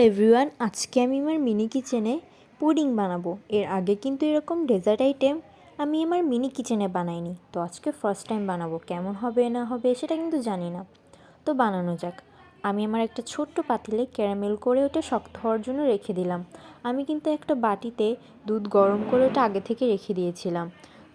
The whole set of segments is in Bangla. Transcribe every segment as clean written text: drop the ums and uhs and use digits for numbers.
এভরিওয়ান, আজকে আমি আমার মিনি কিচেনে পুডিং বানাবো। এর আগে কিন্তু এরকম ডেজার্ট আইটেম আমি আমার মিনি কিচেনে বানাইনি। তো আজকে ফার্স্ট টাইম বানাবো, কেমন হবে না হবে সেটা কিন্তু জানি না। তো বানানো যাক। আমি আমার একটা ছোট্ট পাতিলে ক্যারামেল করে ওটা শক্ত হওয়ার জন্য রেখে দিলাম। আমি কিন্তু একটা বাটিতে দুধ গরম করে ওটা আগে থেকে রেখে দিয়েছিলাম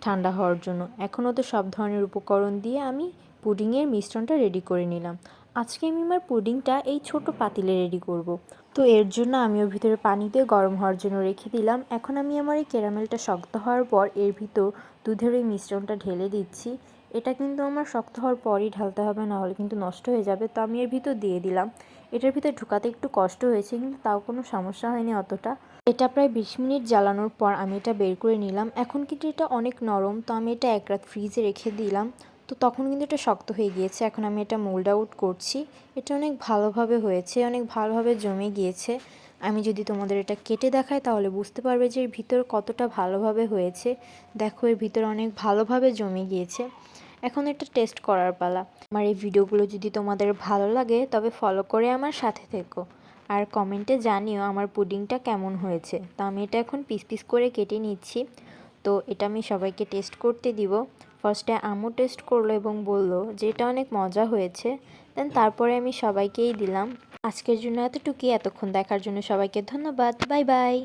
ঠান্ডা হওয়ার জন্য। এখন ওতে সব ধরনের উপকরণ দিয়ে আমি পুডিংয়ের মিশ্রণটা রেডি করে নিলাম। আজকে আমি আমার পুডিংটা এই ছোট পাতিলে রেডি করব। তো এর জন্য আমি ওর ভিতরে পানি দিয়ে গরম হওয়ার জন্য রেখে দিলাম। এখন আমি আমার এই ক্যারামেলটা শক্ত হওয়ার পর এর ভিতর দুধের এই মিশ্রণটা ঢেলে দিচ্ছি। এটা কিন্তু আমার শক্ত হওয়ার পরই ঢালতে হবে, না হলে কিন্তু নষ্ট হয়ে যাবে। তো আমি এর ভিতর দিয়ে দিলাম। এটার ভিতর ঢুকাতে একটু কষ্ট হয়েছে, কিন্তু তাও কোনো সমস্যা হয়নি অতটা। এটা প্রায় 20 মিনিট জ্বালানোর পর আমি এটা বের করে নিলাম। এখন কিন্তু এটা অনেক নরম, তো আমি এটা এক রাত ফ্রিজে রেখে দিলাম। তো তখন কিন্তু এটা শক্ত হয়ে গিয়েছে। এখন আমি এটা মোল্ড আউট করছি। এটা অনেক ভালোভাবে হয়েছে, অনেক ভালোভাবে জমে গিয়েছে। আমি যদি তোমাদের এটা কেটে দেখাই তাহলে বুঝতে পারবে যে এর ভিতর কতটা ভালোভাবে হয়েছে। দেখো, এর ভিতর অনেক ভালোভাবে জমে গিয়েছে। এখন এটা টেস্ট করার পালা। আমার এই ভিডিওগুলো যদি তোমাদের ভালো লাগে তবে ফলো করে আমার সাথে থেকো, আর কমেন্টে জানিও আমার পুডিংটা কেমন হয়েছে। তো আমি এটা এখন পিস পিস করে কেটে নিচ্ছি। তো এটা আমি সবাইকে টেস্ট করতে দিব। ফার্স্টে আম্মু টেস্ট করলো এবং বলল যে এটা অনেক মজা হয়েছে। দেন তারপরে আমি সবাইকেই দিলাম। আজকের জন্য এতটুকুই। এতক্ষণ দেখার জন্য সবাইকে ধন্যবাদ। Bye bye.